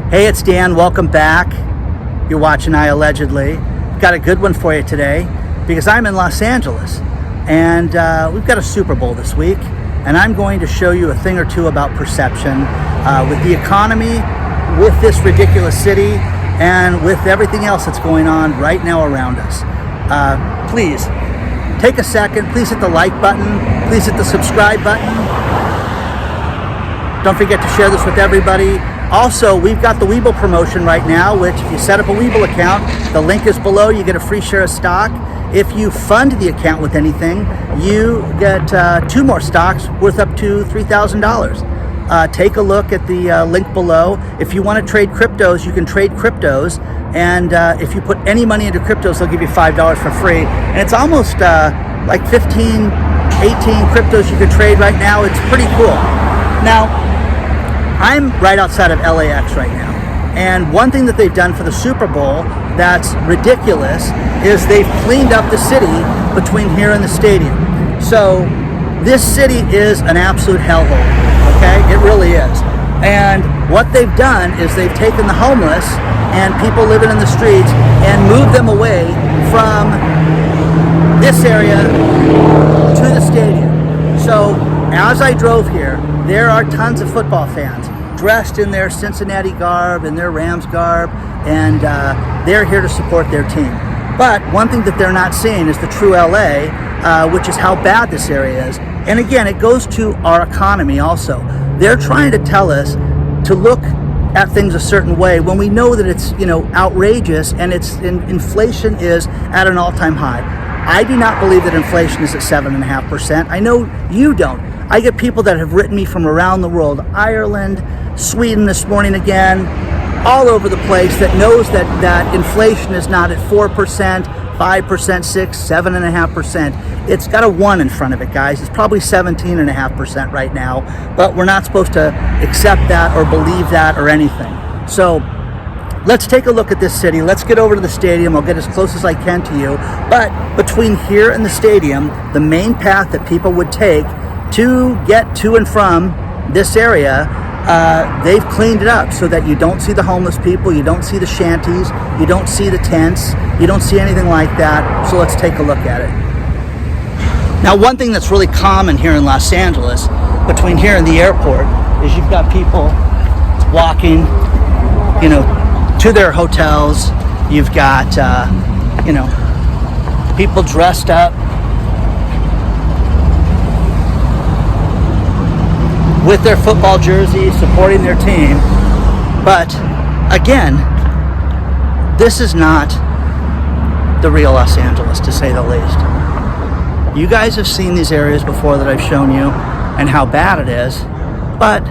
Hey, it's Dan. Welcome back. You're watching iAllegedly. Got a good one for you today because I'm in Los Angeles and we've got a Super Bowl this week, and I'm going to show you a thing or two about perception with the economy, with this ridiculous city, and with everything else that's going on right now around us. Please take a second. Please hit the like button. Please hit the subscribe button. Don't forget to share this with everybody. Also, we've got the Webull promotion right now, which if you set up a Webull account, the link is below, you get a free share of stock. If you fund the account with anything, you get 2 more stocks worth up to $3,000. Take a look at the link below. If you want to trade cryptos, you can trade cryptos. And if you put any money into cryptos, they'll give you $5 for free. And it's almost like 15, 18 cryptos you can trade right now. It's pretty cool. Now, I'm right outside of LAX right now, and one thing that they've done for the Super Bowl that's ridiculous is they've cleaned up the city between here and the stadium. So this city is an absolute hellhole, okay? It really is. And what they've done is they've taken the homeless and people living in the streets and moved them away from this area to the stadium. So as I drove here, there are tons of football fans dressed in their Cincinnati garb and their Rams garb, and they're here to support their team. But one thing that they're not seeing is the true LA, which is how bad this area is. And again, it goes to our economy also. They're trying to tell us to look at things a certain way when we know that it's, outrageous, and inflation is at an all-time high. I do not believe that inflation is at 7.5%. I know you don't. I get people that have written me from around the world, Ireland, Sweden this morning again, all over the place, that knows that inflation is not at 4%, 5%, 6, 7.5%. It's got a 1 in front of it, guys. It's probably 17.5% right now, but we're not supposed to accept that or believe that or anything. So let's take a look at this city. Let's get over to the stadium. I'll get as close as I can to you. But between here and the stadium, the main path that people would take to get to and from this area, they've cleaned it up so that you don't see the homeless people, you don't see the shanties, you don't see the tents, you don't see anything like that. So let's take a look at it. Now, one thing that's really common here in Los Angeles, between here and the airport, is you've got people walking, to their hotels. You've got, people dressed up with their football jerseys, supporting their team. But again, this is not the real Los Angeles, to say the least. You guys have seen these areas before that I've shown you and how bad it is. But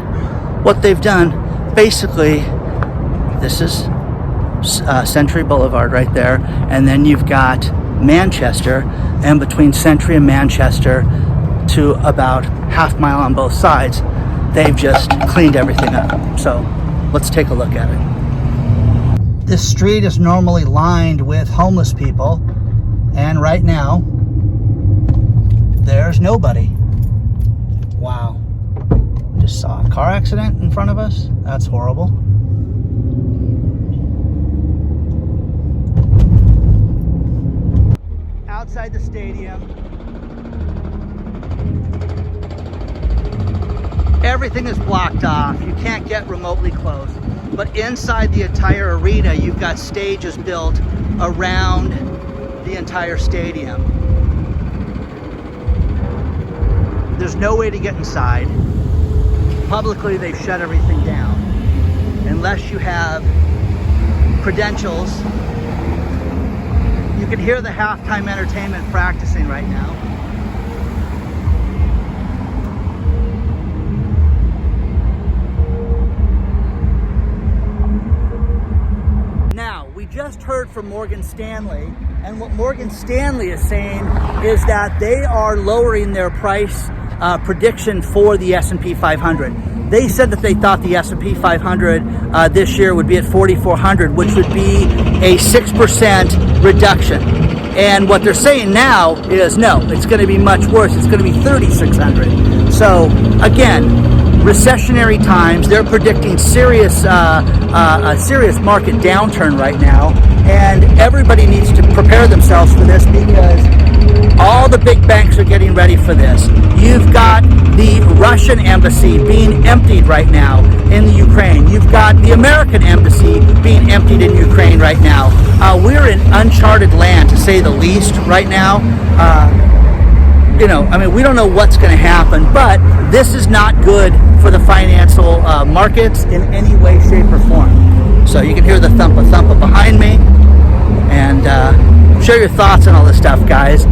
what they've done, basically, this is Century Boulevard right there, and then you've got Manchester, and between Century and Manchester, to about half mile on both sides, they've just cleaned everything up. So let's take a look at it. This street is normally lined with homeless people, and right now there's nobody. Wow. Just saw a car accident in front of us. That's horrible. Outside the stadium, everything is blocked off. You can't get remotely close. But inside the entire arena, you've got stages built around the entire stadium. There's no way to get inside. Publicly, they've shut everything down. Unless you have credentials. You can hear the halftime entertainment practicing right now. Now, we just heard from Morgan Stanley, and what Morgan Stanley is saying is that they are lowering their price prediction for the S&P 500. They said that they thought the S&P 500 this year would be at 4,400, which would be a 6% reduction. And what they're saying now is no, it's going to be much worse. It's going to be 3,600. So again, recessionary times. They're predicting a serious market downturn right now, and everybody needs to prepare themselves for this because all the big banks are getting ready for this. You've got the Russian embassy being emptied right now in the Ukraine. You've got the American embassy being emptied in Ukraine right now. We're in uncharted land, to say the least, right now. We don't know what's going to happen, but this is not good for the financial markets in any way, shape, or form. So you can hear the thumpa behind me, and share your thoughts on all this stuff, guys.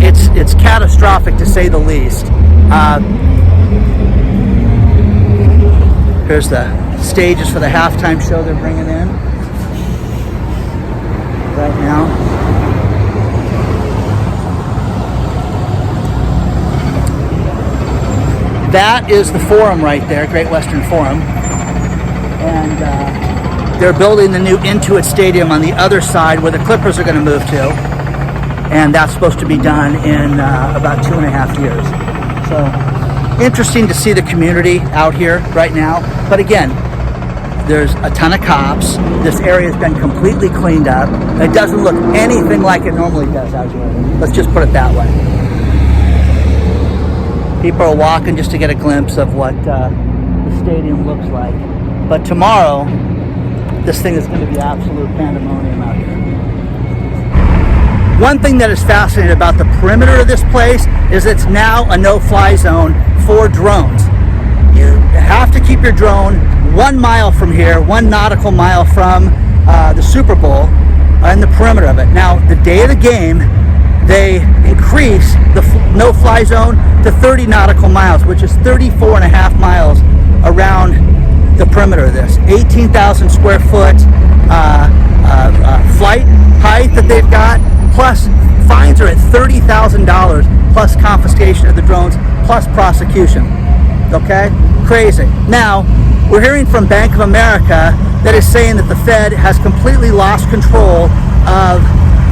It's catastrophic, to say the least. Here's the stages for the halftime show they're bringing in right now. That is the Forum right there, Great Western Forum. And they're building the new Intuit Stadium on the other side where the Clippers are going to move to. And that's supposed to be done in about 2.5 years. So interesting to see the community out here right now. But again, there's a ton of cops. This area has been completely cleaned up. It doesn't look anything like it normally does out here. Let's just put it that way. People are walking just to get a glimpse of what the stadium looks like. But tomorrow, this thing is going to be absolute pandemonium out here. One thing that is fascinating about the perimeter of this place is it's now a no-fly zone for drones. You have to keep your drone 1 mile from here, 1 nautical mile from the Super Bowl, and the perimeter of it. Now, the day of the game, they increase the no-fly zone to 30 nautical miles, which is 34.5 miles around the perimeter of this. 18,000 square foot flight height that they've got, plus fines are at $30,000, plus confiscation of the drones, plus prosecution. Okay? Crazy. Now, we're hearing from Bank of America that is saying that the Fed has completely lost control of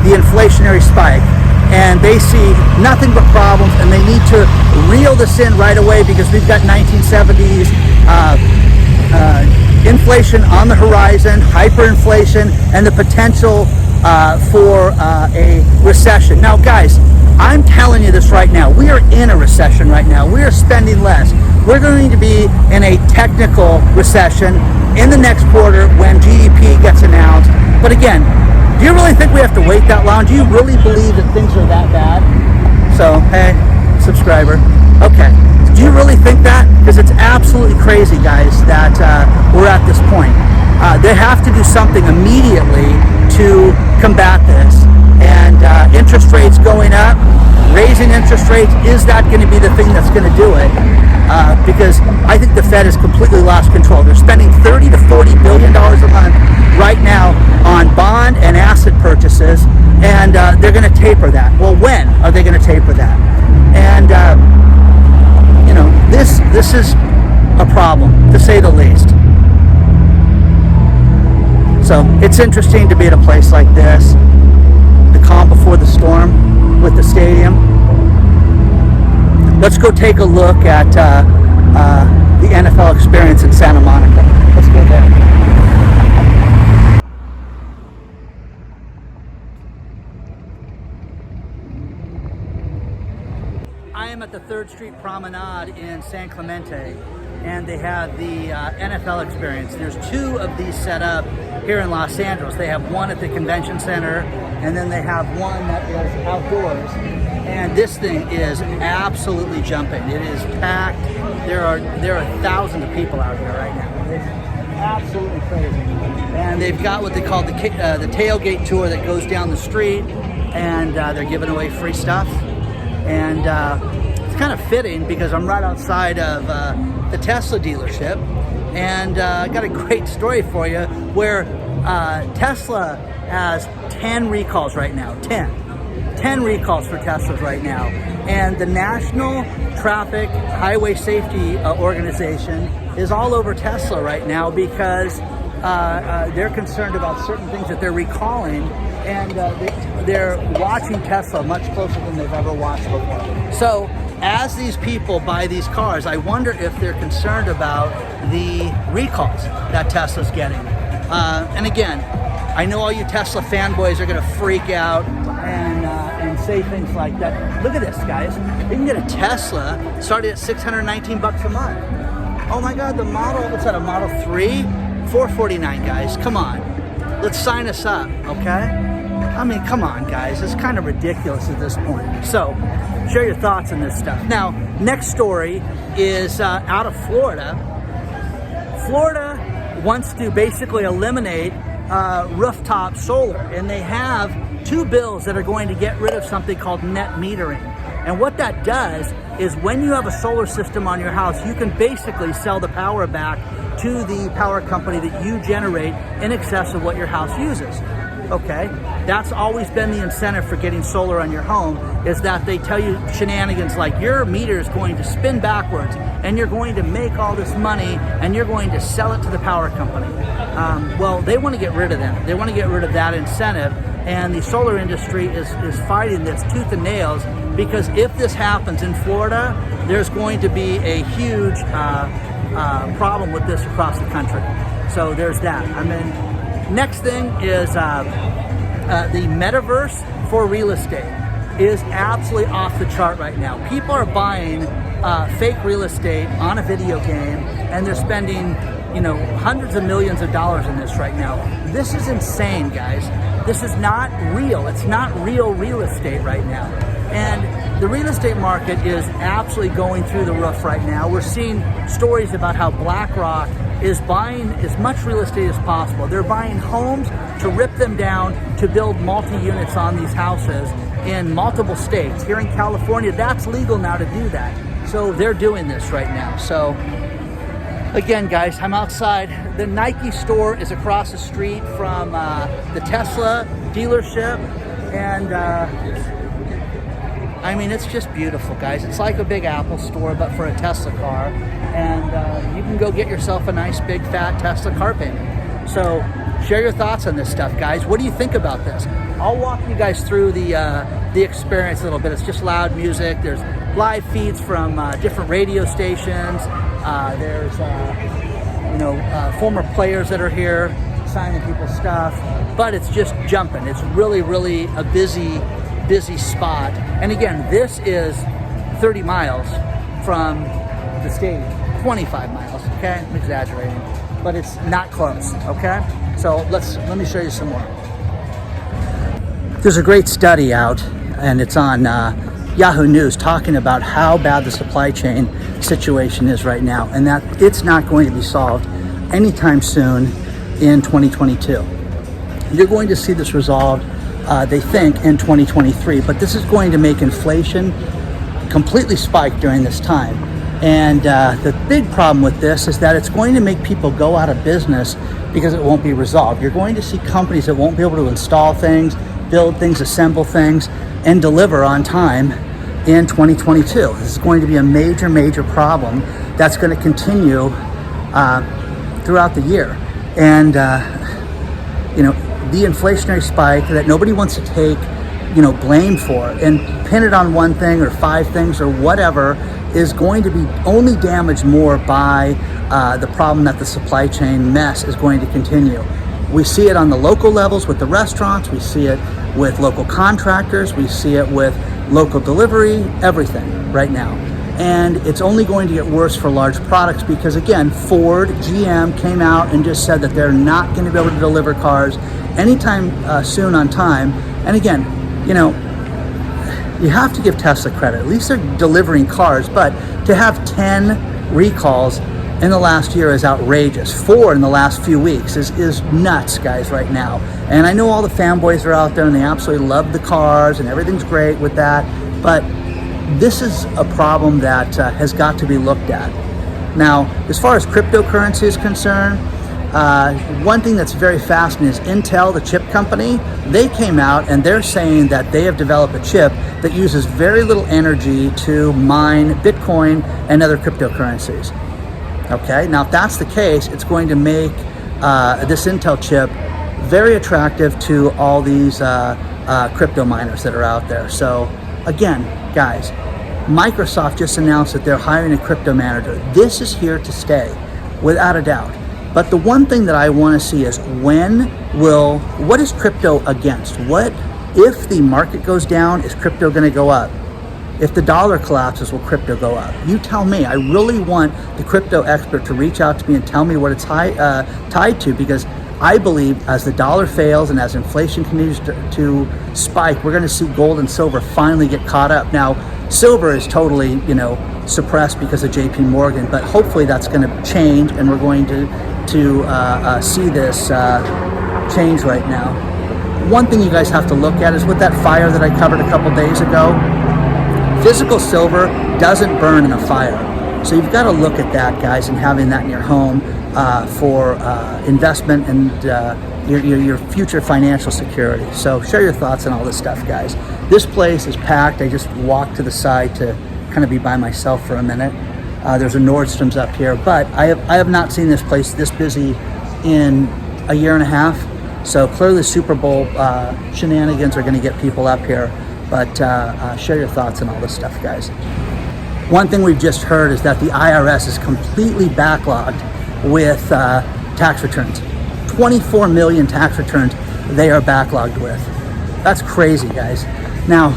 the inflationary spike. And they see nothing but problems, and they need to reel this in right away because we've got 1970s inflation on the horizon, hyperinflation, and the potential for a recession. Now, guys, I'm telling you this right now. We are in a recession right now. We are spending less. We're going to be in a technical recession in the next quarter when GDP gets announced. But again, do you really think we have to wait that long? Do you really believe that things are that bad? So, hey, subscriber. Okay. Do you really think that? Because it's absolutely crazy, guys, that we're at this point. They have to do something immediately to combat this. And interest rates going up, raising interest rates, is that going to be the thing that's going to do it? Because I think the Fed has completely lost control. They're spending $30 to $40 billion a month right now on bond and asset purchases, and they're going to taper that. Well, when are they going to taper that? And this is a problem, to say the least. So it's interesting to be at a place like this, the calm before the storm with the stadium. Let's go take a look at the NFL experience in Santa Monica. Let's go there. I am at the 3rd Street Promenade in San Clemente, and they have the NFL experience. There's 2 of these set up here in Los Angeles. They have one at the convention center, and then they have one that is outdoors. And this thing is absolutely jumping. It is packed. There are thousands of people out here right now. It's absolutely crazy. And they've got what they call the tailgate tour that goes down the street, and they're giving away free stuff. And it's kind of fitting because I'm right outside of the Tesla dealership, and I got a great story for you where Tesla has 10 recalls right now. 10 recalls for Teslas right now. And the National Traffic Highway Safety Organization is all over Tesla right now because they're concerned about certain things that they're recalling, and they're watching Tesla much closer than they've ever watched before. So as these people buy these cars, I wonder if they're concerned about the recalls that Tesla's getting. And again, I know all you Tesla fanboys are going to freak out and say things like that. Look at this, guys. You can get a Tesla started at $619 a month. Oh my God, the model, what's that, a Model 3? $449, guys. Come on. Let's sign us up, okay? I mean, come on, guys. It's kind of ridiculous at this point. So, share your thoughts on this stuff. Now, next story is out of Florida. Florida wants to basically eliminate rooftop solar, and they have 2 bills that are going to get rid of something called net metering. And what that does is when you have a solar system on your house, you can basically sell the power back to the power company that you generate in excess of what your house uses. Okay, that's always been the incentive for getting solar on your home, is that they tell you shenanigans like your meter is going to spin backwards and you're going to make all this money and you're going to sell it to the power company. Well, they want to get rid of that. They want to get rid of that incentive, and the solar industry is fighting this tooth and nails, because if this happens in Florida, there's going to be a huge problem with this across the country. So there's that. I mean, next thing is the metaverse for real estate is absolutely off the chart right now. People are buying fake real estate on a video game, and they're spending, you know, hundreds of millions of dollars in this right now. This is insane, guys. This is not real. It's not real estate right now. And the real estate market is absolutely going through the roof right now. We're seeing stories about how BlackRock is buying as much real estate as possible. They're buying homes to rip them down to build multi-units on these houses in multiple states. Here in California, that's legal now to do that. So they're doing this right now. So again, guys, I'm outside. The Nike store is across the street from the Tesla dealership. And I mean, it's just beautiful, guys. It's like a big Apple store, but for a Tesla car. And you can go get yourself a nice, big, fat Tesla car payment. So share your thoughts on this stuff, guys. What do you think about this? I'll walk you guys through the experience a little bit. It's just loud music. There's live feeds from different radio stations. There's former players that are here signing people's stuff. But it's just jumping. It's really, really a busy spot. And again, this is 30 miles from the stage, 25 miles, okay? I'm exaggerating, but it's not close, okay? So let me show you some more. There's a great study out, and it's on Yahoo News, talking about how bad the supply chain situation is right now, and that it's not going to be solved anytime soon in 2022. You're going to see this resolved, they think, in 2023, but this is going to make inflation completely spike during this time. And the big problem with this is that it's going to make people go out of business because it won't be resolved. You're going to see companies that won't be able to install things, build things, assemble things, and deliver on time in 2022. This is going to be a major problem that's going to continue throughout the year. And the inflationary spike that nobody wants to take blame for and pin it on one thing or 5 things or whatever is going to be only damaged more by the problem that the supply chain mess is going to continue. We see it on the local levels with the restaurants, we see it with local contractors, we see it with local delivery, everything right now. And it's only going to get worse for large products because, again, Ford, GM came out and just said that they're not going to be able to deliver cars anytime soon on time. And again, you have to give Tesla credit. At least they're delivering cars, but to have 10 recalls in the last year is outrageous. 4 in the last few weeks is nuts, guys, right now. And I know all the fanboys are out there and they absolutely love the cars and everything's great with that, but this is a problem that has got to be looked at. Now, as far as cryptocurrency is concerned, one thing that's very fascinating is Intel, the chip company, they came out and they're saying that they have developed a chip that uses very little energy to mine Bitcoin and other cryptocurrencies. Okay, now if that's the case, it's going to make this Intel chip very attractive to all these crypto miners that are out there. So again, guys, Microsoft just announced that they're hiring a crypto manager. This is here to stay, without a doubt. But the one thing that I want to see is what is crypto against? What if the market goes down, is crypto going to go up? If the dollar collapses, will crypto go up? You tell me. I really want the crypto expert to reach out to me and tell me what it's tied to, because I believe as the dollar fails and as inflation continues to spike, we're going to see gold and silver finally get caught up. Now, silver is totally, suppressed because of JP Morgan, but hopefully that's going to change, and we're going to see this change right now. One thing you guys have to look at is with that fire that I covered a couple days ago. Physical silver doesn't burn in a fire. So you've got to look at that, guys, and having that in your home for investment and your future financial security. So share your thoughts on all this stuff, guys. This place is packed. I just walked to the side to kind of be by myself for a minute. There's a Nordstrom's up here, but I have not seen this place this busy in a year and a half. So clearly Super Bowl shenanigans are going to get people up here. But share your thoughts on all this stuff, guys. One thing we've just heard is that the IRS is completely backlogged with tax returns. 24 million tax returns they are backlogged with. That's crazy, guys. Now,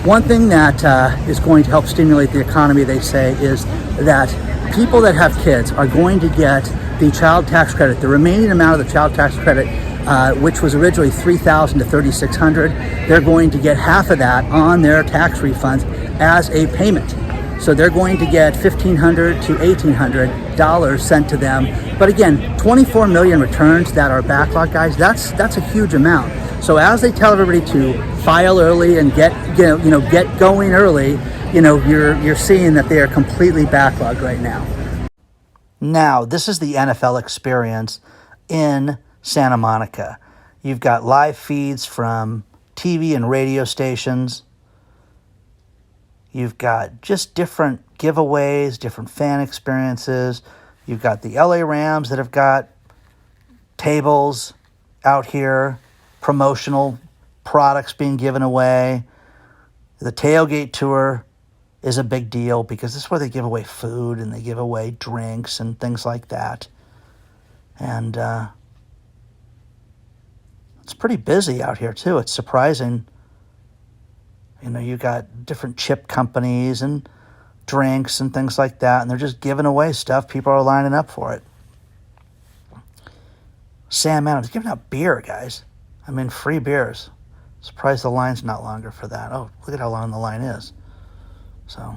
one thing that is going to help stimulate the economy, they say, is that people that have kids are going to get the child tax credit, the remaining amount of the child tax credit, which was originally $3,000 to $3,600. They're going to get half of that on their tax refunds as a payment. So they're going to get $1,500 to $1,800 sent to them. But again, 24 million returns that are backlogged, guys. That's a huge amount. So as they tell everybody to file early and get going early, you're seeing that they are completely backlogged right now. Now, this is the NFL experience in Santa Monica. You've got live feeds from TV and radio stations. You've got just different giveaways, different fan experiences. You've got the LA Rams that have got tables out here, promotional products being given away. The tailgate tour is a big deal because this is where they give away food and they give away drinks and things like that. And it's pretty busy out here too. It's surprising. You got different chip companies and drinks and things like that, and they're just giving away stuff. People are lining up for it. Sam Adams giving out beer, guys. Free beers. Surprised the line's not longer for that. Oh, look at how long the line is. So,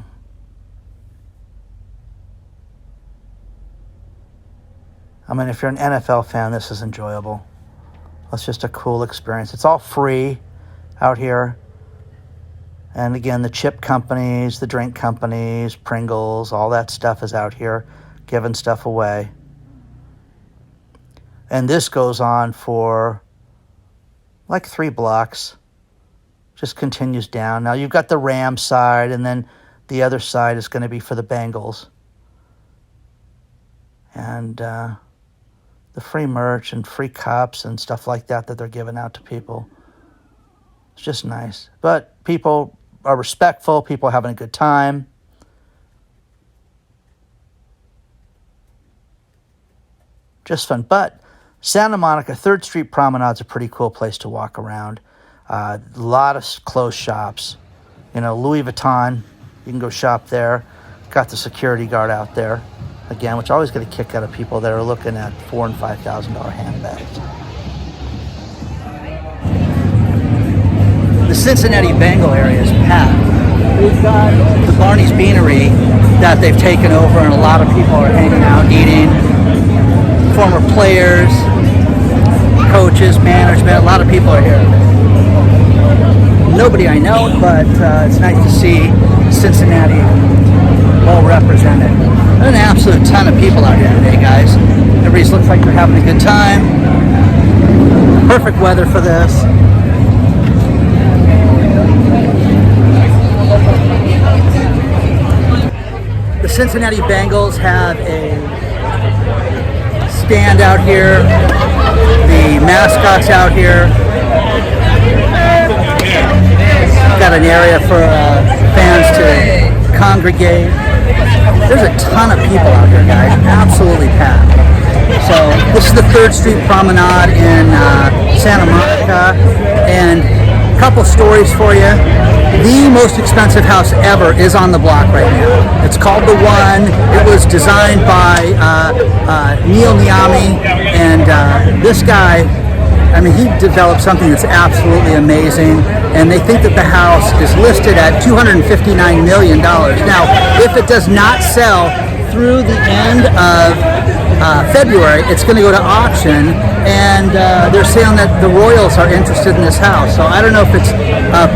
if you're an NFL fan, this is enjoyable. It's just a cool experience. It's all free out here. And again, the chip companies, the drink companies, Pringles, all that stuff is out here giving stuff away. And this goes on for like 3 blocks. Just continues down. Now you've got the Rams side, and then the other side is going to be for the Bengals. And the free merch and free cups and stuff like that they're giving out to people. It's just nice. But people are respectful. People are having a good time. Just fun. But Santa Monica, 3rd Street Promenade's a pretty cool place to walk around. A lot of clothes shops. Louis Vuitton, you can go shop there. Got the security guard out there. Again, which I always get a kick out of people that are looking at $4,000 and $5,000 handbags. The Cincinnati Bengal area is packed. We've got the Barney's Beanery that they've taken over, and a lot of people are hanging out, eating. Former players, coaches, management, a lot of people are here. Nobody I know, but it's nice to see Cincinnati well represented. There's an absolute ton of people out here today, guys. Everybody looks like they're having a good time. Perfect weather for this. The Cincinnati Bengals have a stand out here. The mascot's out here. Got an area for fans to congregate. There's a ton of people out here, guys. Absolutely packed. So this is the 3rd Street Promenade in Santa Monica, and a couple stories for you. The most expensive house ever is on the block right now. It's called The One. It was designed by Neil Niami, and this guy, I mean, he developed something that's absolutely amazing, and they think that the house is listed at $259 million. Now, if it does not sell through the end of February, it's going to go to auction, and they're saying that the royals are interested in this house. So I don't know if it's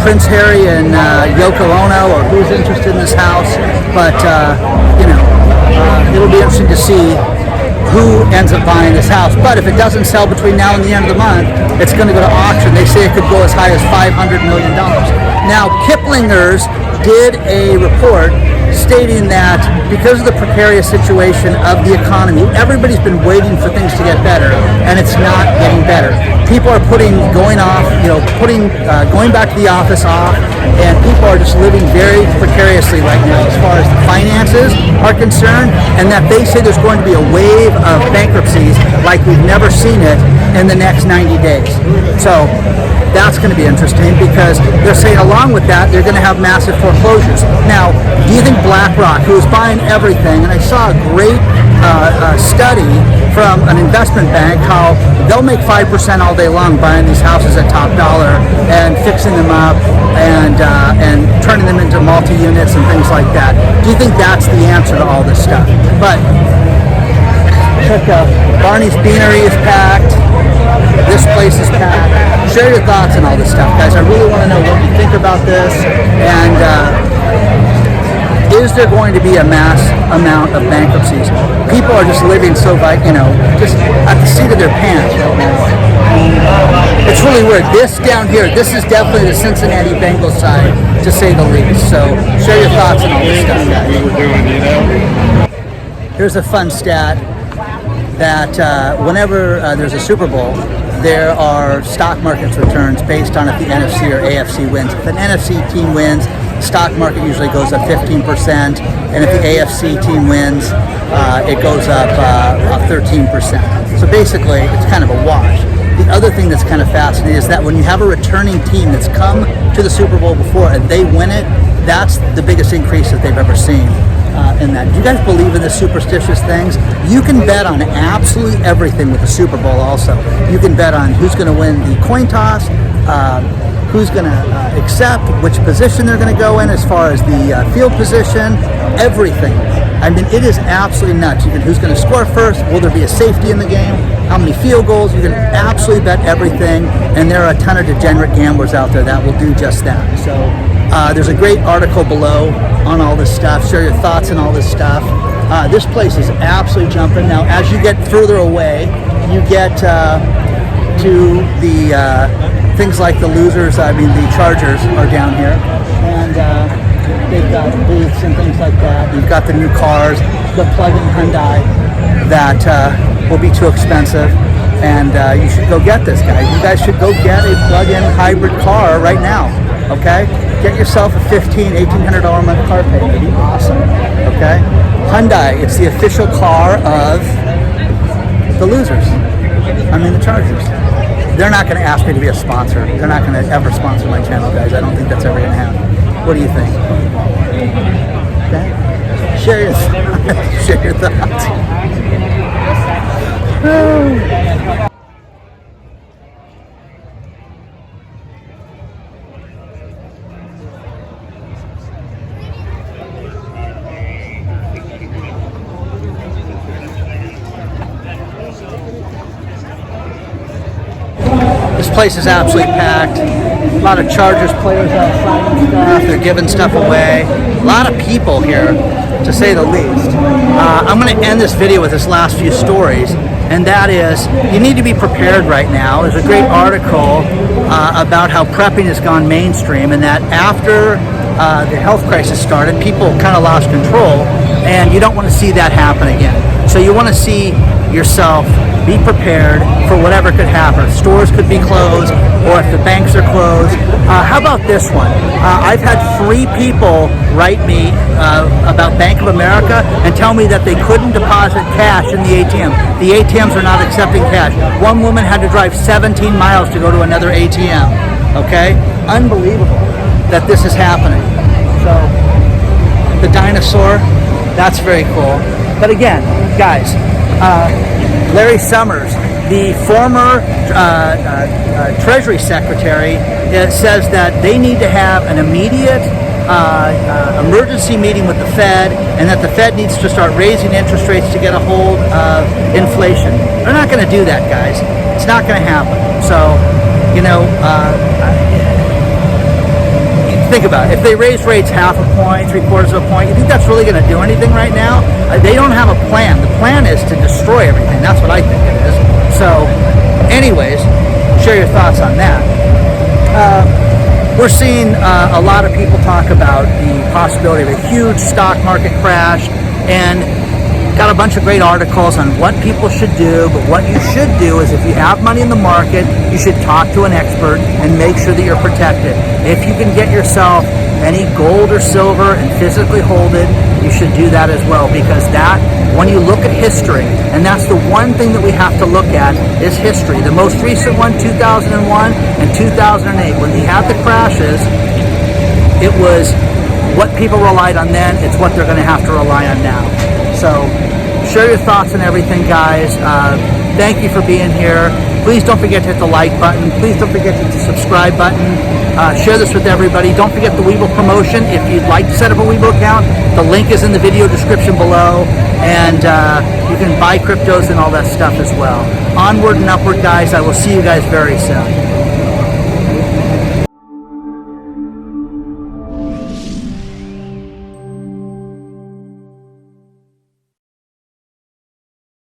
Prince Harry and Yoko Ono or who's interested in this house, but it'll be interesting to see who ends up buying this house. But if it doesn't sell between now and the end of the month, it's going to go to auction. They say it could go as high as $500 million. Now, Kiplinger's did a report stating that because of the precarious situation of the economy, everybody's been waiting for things to get better, and it's not getting better. People are going back to the office off, and people are just living very precariously right now as far as the finances are concerned, and that they say there's going to be a wave of bankruptcies like we've never seen it in the next 90 days. So that's going to be interesting, because they're saying along with that, they're going to have massive foreclosures. Now, do you think BlackRock, who is buying everything, and I saw a great study from an investment bank, how they'll make 5% all day long buying these houses at top dollar and fixing them up and turning them into multi-units and things like that. Do you think that's the answer to all this stuff? But check out Barney's Beanery is packed. This place is packed. Share your thoughts on all this stuff, guys. I really want to know what you think about this, and is there going to be a mass amount of bankruptcies? People are just living so just at the seat of their pants right now. It's really weird. This down here, this is definitely the Cincinnati Bengals side, to say the least. So share your thoughts on all this stuff, guys. Here's a fun stat that whenever there's a Super Bowl, there are stock market returns based on if the NFC or AFC wins. If an NFC team wins, the stock market usually goes up 15%, and if the AFC team wins, it goes up 13%. So basically, it's kind of a wash. The other thing that's kind of fascinating is that when you have a returning team that's come to the Super Bowl before and they win it, that's the biggest increase that they've ever seen. In that. Do you guys believe in the superstitious things? You can bet on absolutely everything with the Super Bowl also. You can bet on who's going to win the coin toss, who's going to accept, which position they're going to go in as far as the field position, everything. I mean, it is absolutely nuts. You can who's going to score first, will there be a safety in the game, how many field goals, you can absolutely bet everything, and there are a ton of degenerate gamblers out there that will do just that. So there's a great article below on all this stuff. Share your thoughts on all this stuff. This place is absolutely jumping. Now, as you get further away, you get to the things like the losers. I mean, the Chargers are down here, and they've got booths and things like that. You've got the new cars, the plug-in Hyundai that will be too expensive, and you should go get this, guys. You guys should go get a plug-in hybrid car right now. Okay, get yourself a $1,800 a month car payment. It'd be awesome. Okay, Hyundai. It's the official car of the losers. I mean, the Chargers. They're not going to ask me to be a sponsor. They're not going to ever sponsor my channel, guys. I don't think that's ever going to happen. What do you think? Okay. Share your thoughts. This place is absolutely packed. A lot of Chargers players outside and stuff. They're giving stuff away. A lot of people here, to say the least. I'm going to end this video with this last few stories, and that is, you need to be prepared right now. There's a great article about how prepping has gone mainstream, and that after the health crisis started, people kind of lost control, and you don't want to see that happen again. So you want to see yourself be prepared for whatever could happen. Stores could be closed, or if the banks are closed. How about this one? I've had 3 people write me about Bank of America and tell me that they couldn't deposit cash in the ATM. The ATMs are not accepting cash. One woman had to drive 17 miles to go to another ATM. Okay? Unbelievable that this is happening. So, the dinosaur, that's very cool. But again, guys, Larry Summers, the former Treasury Secretary, says that they need to have an immediate emergency meeting with the Fed, and that the Fed needs to start raising interest rates to get a hold of inflation. They're not going to do that, guys. It's not going to happen. So, you know, think about it. If they raise rates half a point, 3/4 of a point, you think that's really going to do anything right now? They don't have a plan. The plan is to destroy everything. That's what I think it is. So, anyways, share your thoughts on that. We're seeing a lot of people talk about the possibility of a huge stock market crash, and got a bunch of great articles on what people should do. But what you should do is, if you have money in the market, you should talk to an expert and make sure that you're protected. If you can get yourself any gold or silver and physically hold it, you should do that as well, because that, when you look at history, and that's the one thing that we have to look at, is history. The most recent one, 2001 and 2008, when we had the crashes, it was what people relied on then, it's what they're going to have to rely on now. So share your thoughts on everything, guys. Thank you for being here. Please don't forget to hit the like button. Please don't forget to hit the subscribe button. Share this with everybody. Don't forget the Webull promotion. If you'd like to set up a Webull account, the link is in the video description below. And you can buy cryptos and all that stuff as well. Onward and upward, guys. I will see you guys very soon.